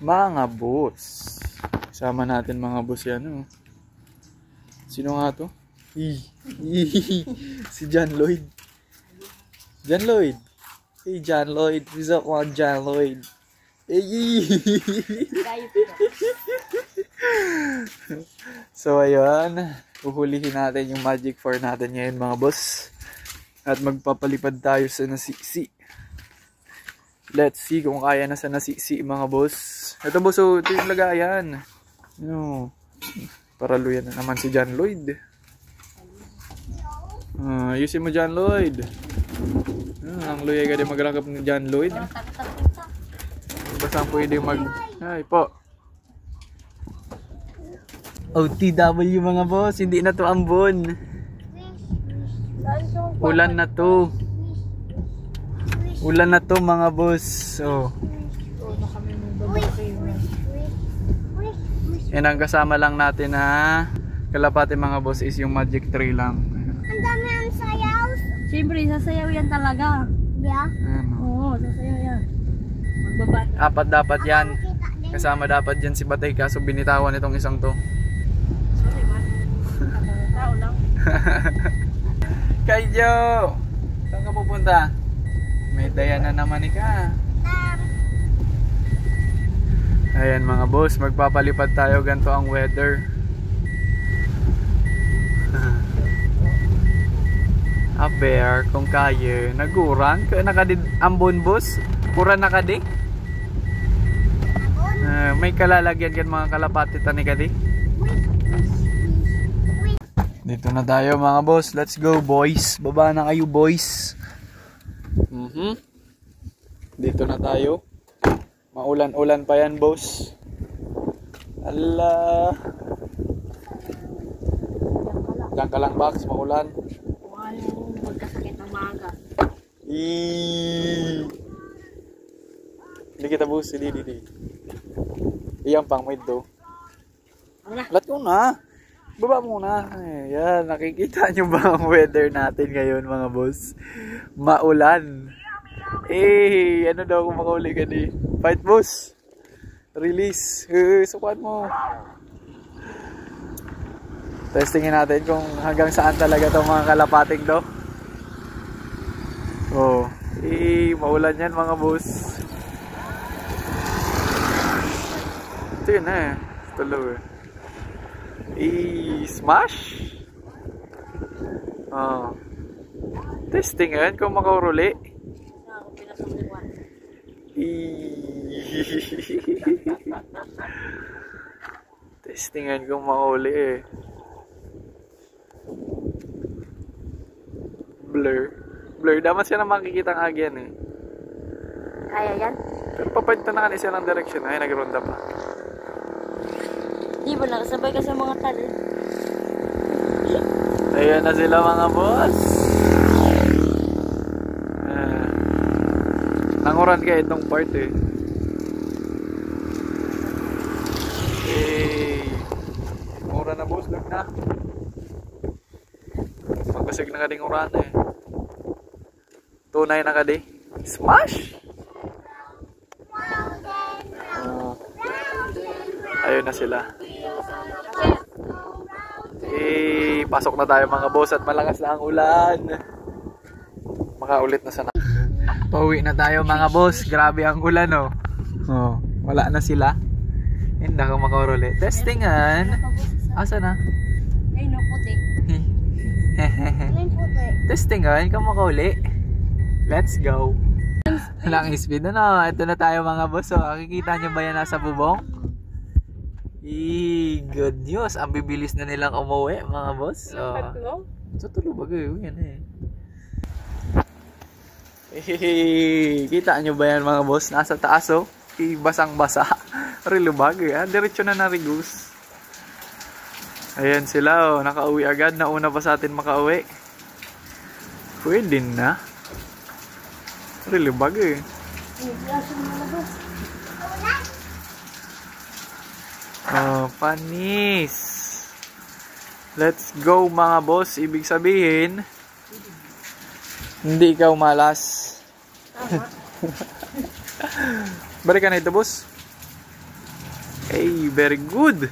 Mga boss. Kasama natin mga boss yan. Oh. Sino nga to? Si John Lloyd. John Lloyd. Hey John Lloyd. What's up mga John Lloyd? So ayun. Uhulihin natin yung Magic 4 natin ngayon mga boss. At magpapalipad tayo sa nasisi. Let's see kung kaya na sa nasisi mga boss. Ito boss, oh, ito yung lagayan. No. Paraluyan na naman si John Lloyd. Ayusin mo John Lloyd. Ang luya ka din magrakap ni John Lloyd. Basta pwede mag... Ay po. OTW mga boss, hindi na to ambon. Ulan na to. Ulan na to mga boss. Oh. Yan ang kasama lang natin na kalapati mga boss is yung Magic 3 lang. Ang dami ang sayaw. Siyempre, sasayaw yan talaga. Yeah? Oo, sasayaw yan. Magbabat. Apat dapat yan. Kasama dapat yan si Batay kaso binitawan itong isang to. Sorry man. Tao lang. Kaijo! Saan ka pupunta? May daya na naman ka. Ayan mga boss, magpapalipad tayo, ganito ang weather. A bear, kung kaya, naguran. Nakadid ambon boss, kuran nakadi. May kalalagyan kan mga kalapati tani kadi. Dito na tayo mga boss, let's go boys. Baba na kayo boys. Dito na tayo. Maulan-ulan pa yan boss. Allah. Diyan ka lang box, maulan. Walang magkasakit ng maga. Hindi kita boss, hindi. Iyang pang mid do. Lat ko na. Baba muna. Ayan, nakikita nyo ba ang weather natin ngayon mga boss? Maulan. Ano daw kung makauli ka di? Fight boss. Release. Sukat mo. Testingin natin kung hanggang saan talaga itong mga kalapating do. Oh. Maulan yan mga boss. Ito yun tuloy. Smash. Testing yan kung makauruli. Testingan kung makauli Blur dapat siya na makikita ang agyan Kaya yan? Pero papagta na kanisa ng direction. Ay, nagronda pa. Di ba nakasabay ka sa mga tali? Ayan na sila mga boss. Nanguran kaya itong part Mura na boss, lag na. Magbasag na ka ding uran Tunay na ka di. Smash! Ayun na sila. Pasok na tayo mga boss at malakas na ang ulan. Makaulit na sana. Pauwi na tayo mga boss. Grabe ang ulan wala na sila. Hindi ako makauruli. Testingan. Asa na? Ay no, puti. Testingan, ikaw makauli. Let's go. Lang speed ito na tayo mga boss. Nakikita nyo ba yan nasa bubong? Good news. Ang bibilis na nilang umuwi mga boss. Sa tulo bagay yan kita nyo ba yan mga boss? Nasa taas basang-basa. Rilo bagay diretso na narigus. Ayan sila nakauwi agad. Nauna pa sa atin makauwi. Pwede na. Rilo bagay. Panis. Let's go mga boss. Ibig sabihin hindi ikaw malas. Balik ka na ito boss. Okay, very good.